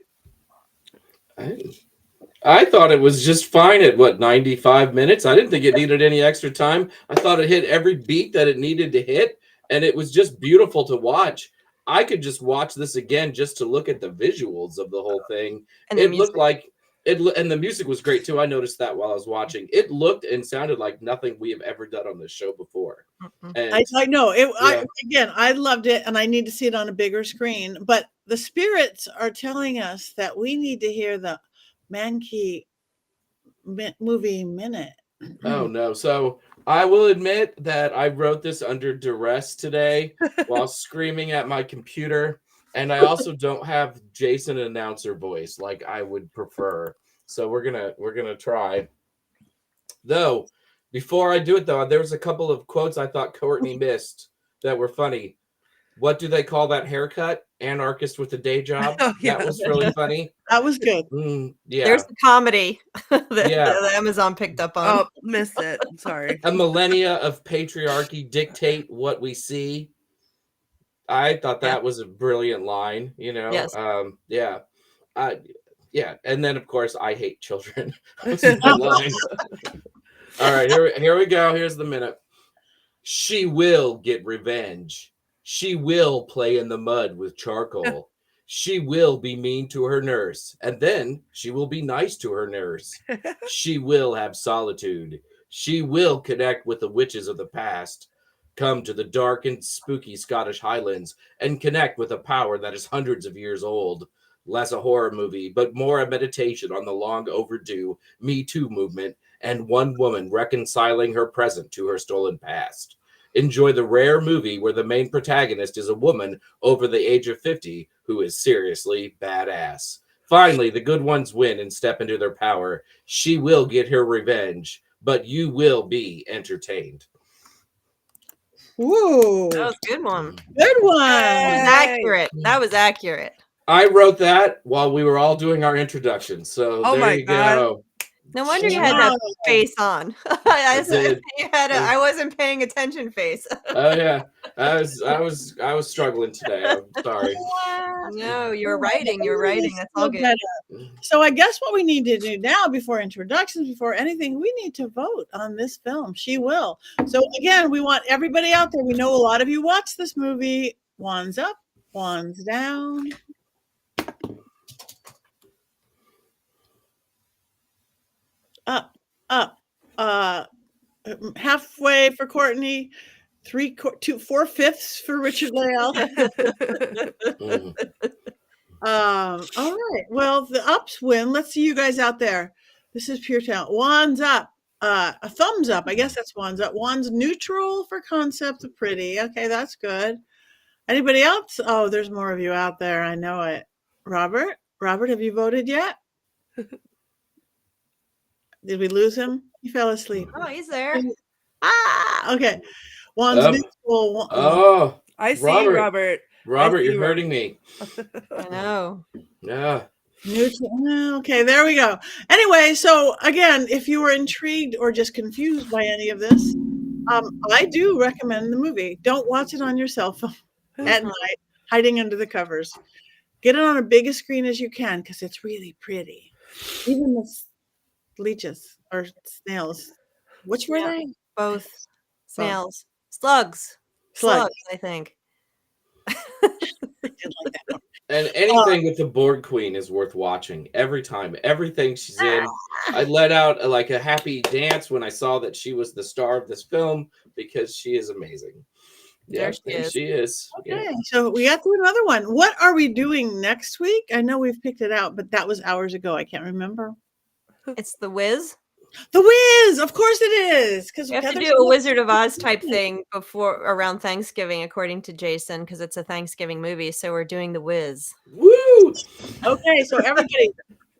I thought it was just fine at 95 minutes. I didn't think it needed any extra time. I thought it hit every beat that it needed to hit, and it was just beautiful to watch. I could just watch this again just to look at the visuals of the whole thing. And It looked like and the music was great too. I noticed that while I was watching. It looked and sounded like nothing we have ever done on this show before. And I know it. Yeah. I loved it, and I need to see it on a bigger screen. But the spirits are telling us that we need to hear the Mankey movie minute. Oh no. So I will admit that I wrote this under duress today while screaming at my computer. And I also don't have Jason announcer voice like I would prefer. So we're gonna try. Though, before I do it though, there was a couple of quotes I thought Courtney missed that were funny. What do they call that haircut? Anarchist with a day job. Oh, yeah. That was really funny. That was good. Yeah. There's the comedy that Yeah. that Amazon picked up on. Oh, missed it. Sorry. A millennia of patriarchy dictate what we see. I thought that was a brilliant line, Yes. Yeah. Yeah. And then of course I hate children. Was my line. All right, here we go. Here's the minute. She will get revenge. She will play in the mud with charcoal. She will be mean to her nurse, and then she will be nice to her nurse. She will have solitude. She will connect with the witches of the past. Come to the dark and spooky Scottish Highlands and connect with a power that is hundreds of years old. Less a horror movie, but more a meditation on the long overdue Me Too movement and one woman reconciling her present to her stolen past. Enjoy the rare movie where the main protagonist is a woman over the age of 50 who is seriously badass. Finally, the good ones win and step into their power. She will get her revenge, but you will be entertained. Ooh, That was a good one. good one. That was accurate. That was accurate. I wrote that while we were all doing our introduction. So Oh there my you God. go. No wonder you had that face on. I did. I wasn't paying attention face. Oh yeah. I was struggling today. I'm sorry. No, you're writing. You're writing. That's all good. So I guess what we need to do now, before introductions, before anything, we need to vote on this film. She will. So again, we want everybody out there. We know a lot of you watch this movie. Wands up, wands down. Up. Halfway for Courtney, 4/5 for Richard-Lael. Mm. All right. Well, the ups win. Let's see you guys out there. This is pure talent. Wands up. A thumbs up. I guess that's wands up. Wands neutral for concept of pretty. Okay, that's good. Anybody else? Oh, there's more of you out there. I know it. Robert, have you voted yet? Did we lose him? He fell asleep. Oh, he's there. Okay. Wands Up. neutral. Oh, I see you, Robert. Robert, I see you're you, hurting me. I know. Yeah. Neutral. Okay, there we go. Anyway, so again, if you were intrigued or just confused by any of this, I do recommend the movie. Don't watch it on your cell phone at night, hiding under the covers. Get it on a big screen as you can because it's really pretty. Even the leeches or snails. Which were Yeah. they? Both snails, slugs, I think. I did like that one. And anything with the Borg Queen is worth watching every time. Everything she's in. I let out a happy dance when I saw that she was the star of this film because she is amazing. There Yeah, she she is. Okay, Yeah. so we got through another one. What are we doing next week? I know we've picked it out, but that was hours ago. I can't remember. It's The Wiz. The Wiz, of course it is. Because We have to do a Wizard of Oz type thing around Thanksgiving, according to Jason, because it's a Thanksgiving movie. So we're doing The Wiz. Woo! Okay, so everybody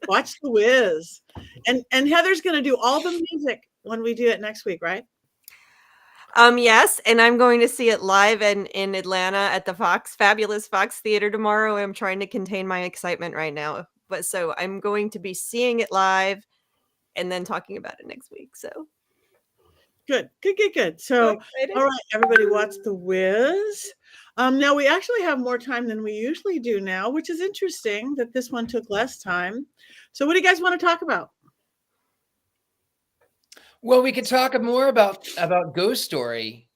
watch The Wiz. And Heather's going to do all the music when we do it next week, right? Yes, and I'm going to see it live in Atlanta at the Fabulous Fox Theater tomorrow. I'm trying to contain my excitement right now. But so I'm going to be seeing it live and then talking about it next week. So Good. So, all right, everybody watch The Wiz. Now we actually have more time than we usually do now, which is interesting that this one took less time. So what do you guys want to talk about? Well, we could talk more about Ghost Story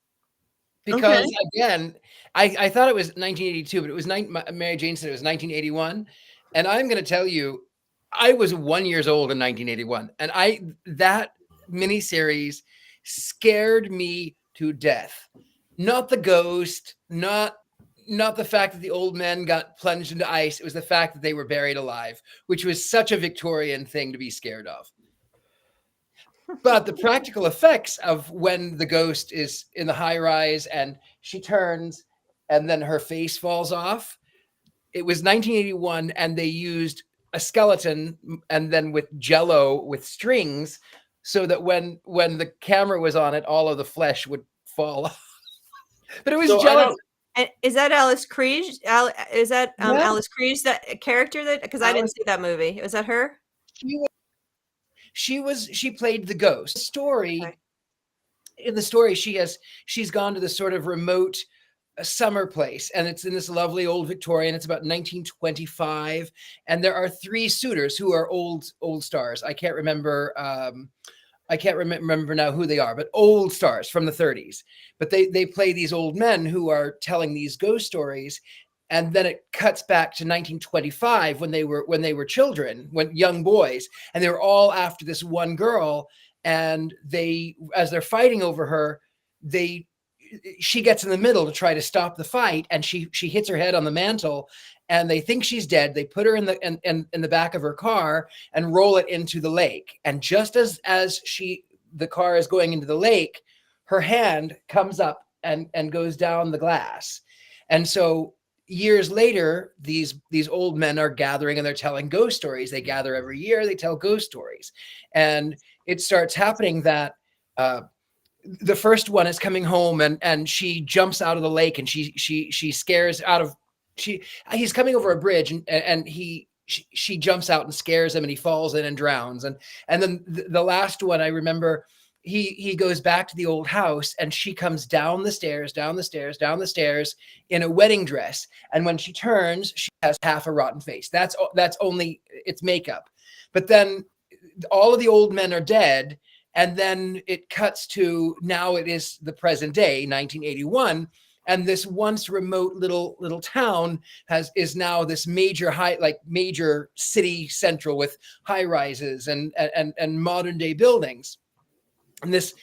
because again, I thought it was 1982, but it was Mary Jane said it was 1981, and I'm going to tell you, I was 1 year old in 1981, and that miniseries scared me to death. Not the ghost, not the fact that the old men got plunged into ice. It was the fact that they were buried alive, which was such a Victorian thing to be scared of. But the practical effects of when the ghost is in the high rise and she turns and then her face falls off, it was 1981 and they used a skeleton and then with jello with strings so that when the camera was on it, all of the flesh would fall off. But it was jello. And is that Alice Kriege? Is that Alice Kriege, that character that, because I didn't see that movie. Was that her? She played the ghost. In the story, she's gone to this sort of remote summer place, and it's in this lovely old Victorian. It's about 1925, and there are three suitors who are old stars. I can't remember. I can't remember now who they are, but old stars from the 30s. But they play these old men who are telling these ghost stories. And then it cuts back to 1925 when they were children, when young boys, and they were all after this one girl. And as they're fighting over her, she gets in the middle to try to stop the fight, and she hits her head on the mantle, and they think she's dead. They put her in the back of her car and roll it into the lake. And just as the car is going into the lake, her hand comes up and goes down the glass, and so. Years later, these old men are gathering and they're telling ghost stories. They gather every year, they tell ghost stories. And it starts happening that the first one is coming home and she jumps out of the lake and she scares out of, he's coming over a bridge and she jumps out and scares him and he falls in and drowns. And then the last one I remember, he goes back to the old house and she comes down the stairs in a wedding dress. And when she turns, she has half a rotten face. That's only it's makeup. But then all of the old men are dead. And then it cuts to now it is the present day, 1981. And this once remote little town is now this major major city central with high rises and modern day buildings. And this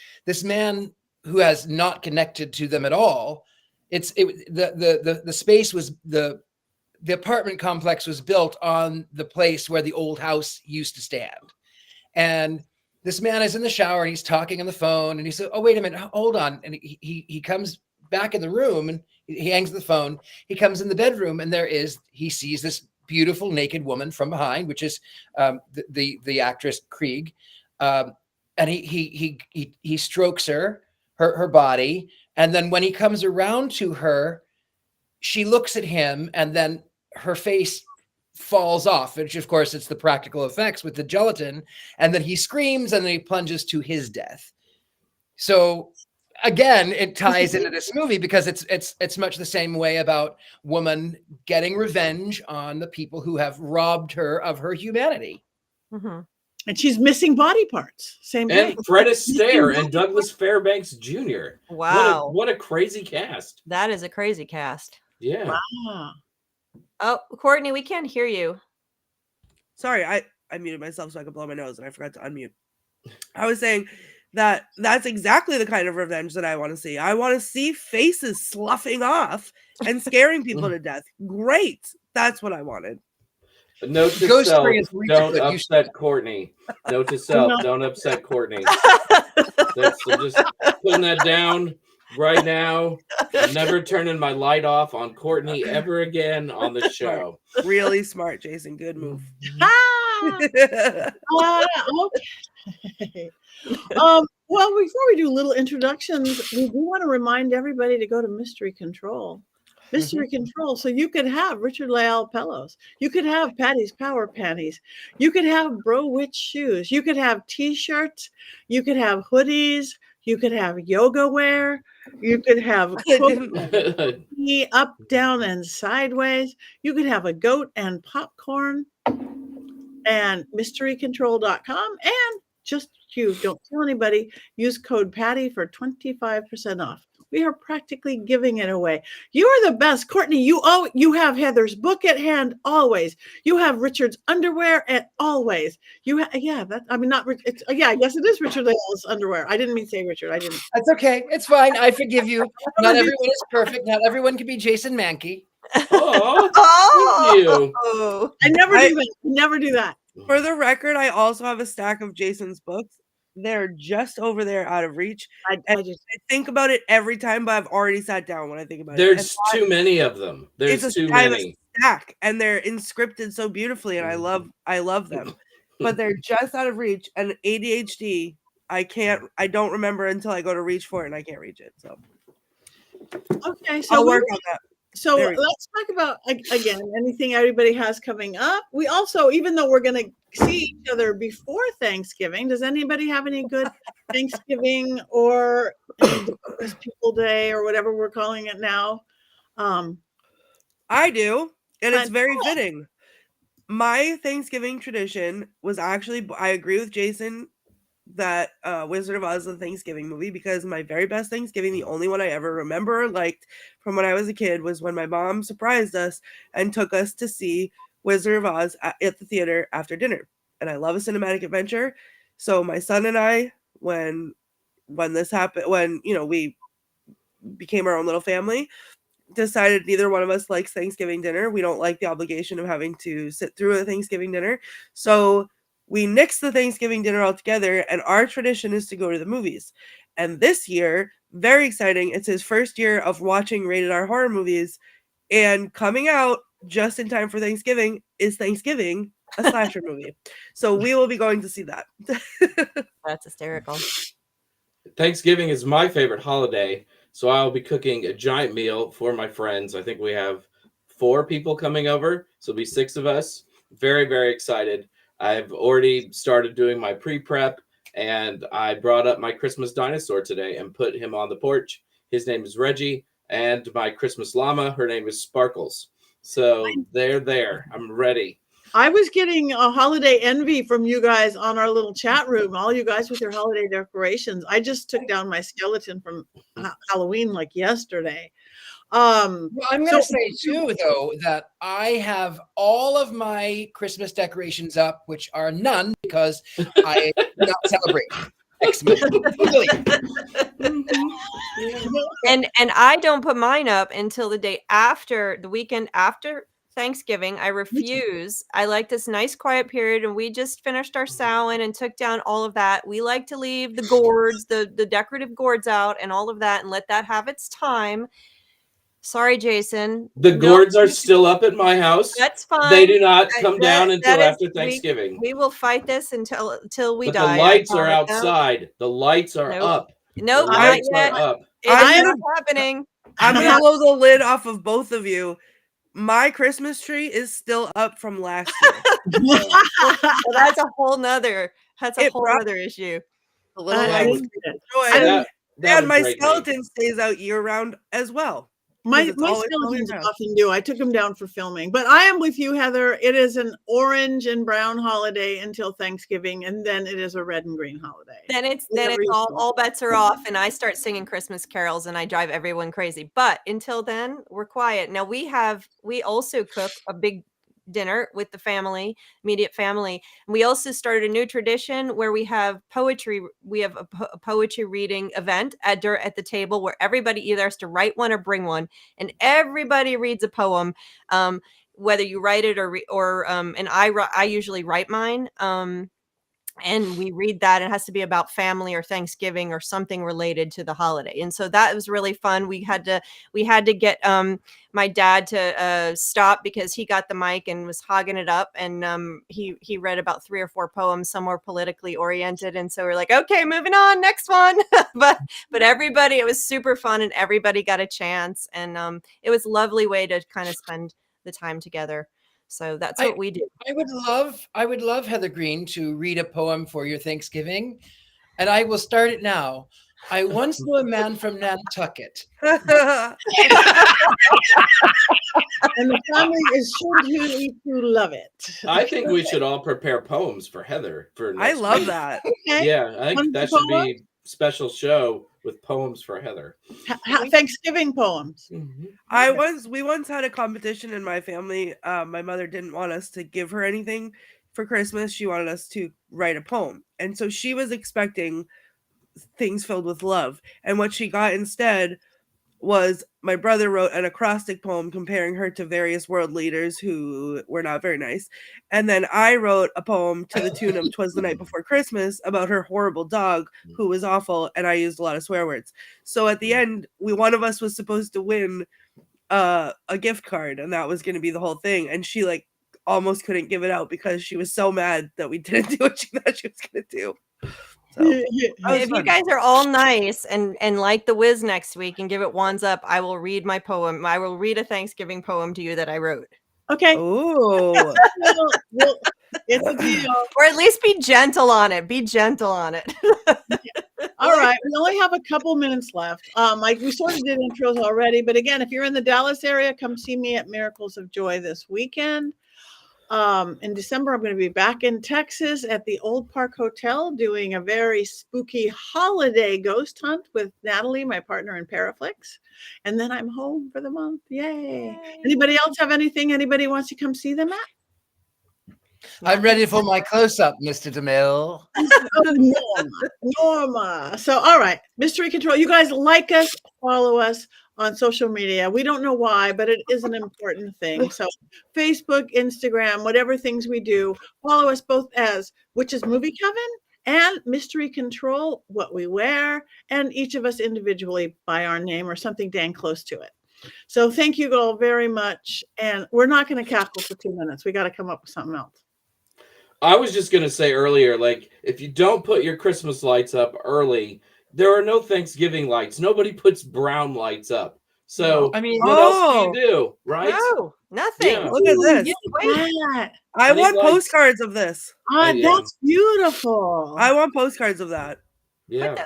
man who has not connected to them at all, the space was the apartment complex was built on the place where the old house used to stand. And this man is in the shower and he's talking on the phone and he said, "Oh, wait a minute, hold on." And he comes back in the room and he hangs the phone. He comes in the bedroom and he sees this beautiful naked woman from behind, which is the actress Krieg. And he strokes her body. And then when he comes around to her, she looks at him and then her face falls off, which of course it's the practical effects with the gelatin. And then he screams and then he plunges to his death. So again, it ties into this movie because it's much the same way about woman getting revenge on the people who have robbed her of her humanity. Mhm. And she's missing body parts. Same And thing. Fred Astaire and Douglas Fairbanks Jr. Wow. What a crazy cast. That is a crazy cast. Yeah. Wow. Oh, Courtney, we can't hear you. Sorry, I muted myself so I could blow my nose and I forgot to unmute. I was saying that's exactly the kind of revenge that I want to see. I want to see faces sloughing off and scaring people to death. Great. That's what I wanted. Note to Ghost self, Story is really don't good. You upset Courtney. Note to self, don't upset Courtney. I'm just putting that down right now. I'm never turning my light off on Courtney ever again on the show. Really smart, Jason. Good move. Okay. Well, before we do little introductions, we do want to remind everybody to go to Mystery Control. Mystery Control. So you could have Richard-Lael pillows. You could have Patty's Power Panties. You could have Bro Witch shoes. You could have T-shirts. You could have hoodies. You could have yoga wear. You could have cookie up, down, and sideways. You could have a goat and popcorn. And mysterycontrol.com. And just you, don't tell anybody. Use code Patty for 25% off. We are practically giving it away. You are the best, Courtney. You have Heather's book at hand always. You have Richard's underwear at always. Yes, it is Richard-Lael's underwear. I didn't mean to say Richard. I didn't. That's okay. It's fine. I forgive you. Not everyone is perfect. Not everyone can be Jason Mankey. Oh, thank you. Oh. I never do that. For the record, I also have a stack of Jason's books. They're just over there out of reach. I think about it every time, but I've already sat down when I think about There's too many of them. There's too many. Stack, and they're inscripted so beautifully, and I love them. But they're just out of reach. And ADHD, I don't remember until I go to reach for it, and I can't reach it. So okay, so I'll work on that. So let's talk about, again, anything everybody has coming up. We also, even though we're going to see each other before Thanksgiving, does anybody have any good Thanksgiving or People Day or whatever we're calling it now? I do, and it's very fitting. My Thanksgiving tradition was actually, I agree with Jason that Wizard of Oz is a Thanksgiving movie, because my very best Thanksgiving, the only one I ever remember liked from when I was a kid, was when my mom surprised us and took us to see Wizard of Oz at the theater after dinner. And I love a cinematic adventure. So my son and I, when this happened, when we became our own little family, decided neither one of us likes Thanksgiving dinner. We don't like the obligation of having to sit through a Thanksgiving dinner. So we nixed the Thanksgiving dinner altogether, and our tradition is to go to the movies. And this year, very exciting, it's his first year of watching rated R horror movies, and coming out just in time for Thanksgiving is Thanksgiving, a slasher movie. So we will be going to see that. That's hysterical. Thanksgiving is my favorite holiday, so I'll be cooking a giant meal for my friends. I think we have 4 people coming over, so it'll be 6 of us. Very, very excited. I've already started doing my pre-prep, and I brought up my Christmas dinosaur today and put him on the porch. His name is Reggie, and my Christmas llama, her name is Sparkles. So they're there. I'm ready. I was getting a holiday envy from you guys on our little chat room, all you guys with your holiday decorations. I just took down my skeleton from Halloween like yesterday. Well, I'm going to say too, though, that I have all of my Christmas decorations up, which are none because I do not celebrate Xmas. And I don't put mine up until the weekend after Thanksgiving. I refuse. I like this nice quiet period, and we just finished our Samhain and took down all of that. We like to leave the gourds, the decorative gourds out and all of that, and let that have its time. Sorry, Jason. The gourds are still up at my house. That's fine. They do not come down until after Thanksgiving. We will fight this until we but die. The lights are outside. The lights are up. Nope, the lights not yet. Are up. It's not happening. I'm going to blow the lid off of both of you. My Christmas tree is still up from last year. Well, that's a whole nother issue. A little And my great skeleton stays out year round as well. My 'cause it's always skeletons around. often do. I took them down for filming, but I am with you, Heather. It is an orange and brown holiday until Thanksgiving, and then it is a red and green holiday. Then it's Whatever you call it. all bets are off, and I start singing Christmas carols, and I drive everyone crazy. But until then, we're quiet. Now we also cook a big dinner with the family, immediate family. And we also started a new tradition where we have poetry. We have a poetry reading event at the table where everybody either has to write one or bring one, and everybody reads a poem. Whether you write it and I usually write mine. And we read that. It has to be about family or Thanksgiving or something related to the holiday. And so that was really fun. We had to get my dad to stop because he got the mic and was hogging it up. And he read about 3 or 4 poems, some more politically oriented. And so we're like, okay, moving on, next one. but everybody, it was super fun and everybody got a chance. And it was a lovely way to kind of spend the time together. So that's what we do. I would love Heather Greene to read a poem for your Thanksgiving, and I will start it now. I once knew a man from Nantucket. And the family is sure to love it. I think we should all prepare poems for Heather for I next love week. that. Okay. Yeah, I think One that should poem? be special show with poems for Heather. Thanksgiving poems. We once had a competition in my family. My mother didn't want us to give her anything for Christmas. She wanted us to write a poem. And so she was expecting things filled with love. And what she got instead was my brother wrote an acrostic poem comparing her to various world leaders who were not very nice. And then I wrote a poem to the tune of 'Twas the Night Before Christmas about her horrible dog who was awful. And I used a lot of swear words. So at the end, one of us was supposed to win a gift card, and that was going to be the whole thing. And she almost couldn't give it out because she was so mad that we didn't do what she thought she was going to do. So if you guys are all nice and like the Wiz next week and give it wands up, I will read my poem. I will read a Thanksgiving poem to you that I wrote. Okay. Oh, it's a deal. Or at least be gentle on it. Be gentle on it. All right. We only have a couple minutes left. We sort of did intros already, but again, if you're in the Dallas area, come see me at Miracles of Joy this weekend. In December, I'm going to be back in Texas at the Old Park Hotel doing a very spooky holiday ghost hunt with Natalie, my partner in Paraflix. And then I'm home for the month. Yay. Anybody else have anything anybody wants to come see them at? I'm ready for my close-up, Mr. DeMille. Norma. So, all right. Mystery Control. You guys like us, follow us on social media. We don't know why, but it is an important thing. So Facebook, Instagram, whatever things we do, follow us both as Witches Movie Coven and Mystery Control, what we wear, and each of us individually by our name or something dang close to it. So thank you all very much. And we're not going to cackle for 2 minutes. We got to come up with something else. I was just going to say earlier, if you don't put your Christmas lights up early, there are no Thanksgiving lights. Nobody puts brown lights up. So, I mean, what else do you do, right? No, nothing. Yeah. look at this. I want postcards of this. That's beautiful. I want postcards of that. Yeah.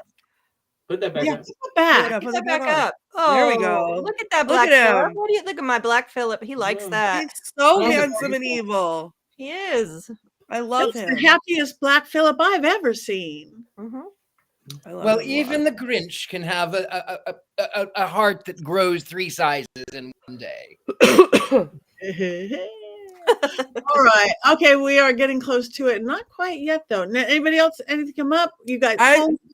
Put that back up. Put it back. Yeah, Put that back up. There we go. Look at that Look Black at Phillip. him. What do you look at my Black Phillip? He likes that. He's so He's handsome and evil. He is. I love That's him. the happiest Black Phillip I've ever seen. Mm-hmm. I love well, him a even lot. the Grinch can have a heart that grows 3 sizes in one day. All right. Okay, we are getting close to it. Not quite yet, though. Anybody else? Anything come up? You guys,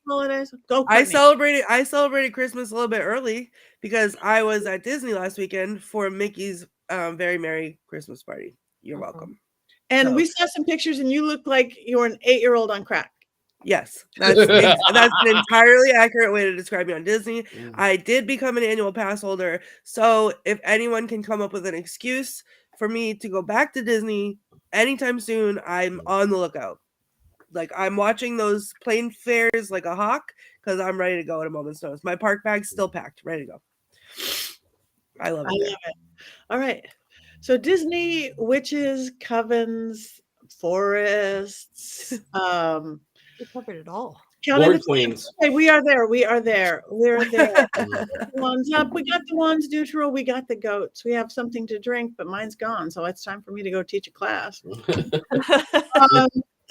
holidays? Go. I Courtney. celebrated Christmas a little bit early because I was at Disney last weekend for Mickey's very merry Christmas party. You're welcome. And we saw some pictures, and you look like you're an 8-year-old on crack. Yes, that's an entirely accurate way to describe me on Disney. I did become an annual pass holder, so if anyone can come up with an excuse for me to go back to Disney anytime soon, I'm on the lookout. I'm watching those plane fares like a hawk because I'm ready to go at a moment's notice. My park bag's still packed, ready to go. I love it. All right. So Disney, witches, covens, forests, We covered it all. Counting Board the queens. Okay, we are there. We are there. We're there. Ones up. We got the ones neutral. We got the goats. We have something to drink, but mine's gone. So it's time for me to go teach a class.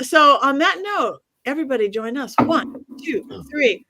So on that note, everybody join us. 1, 2, 3.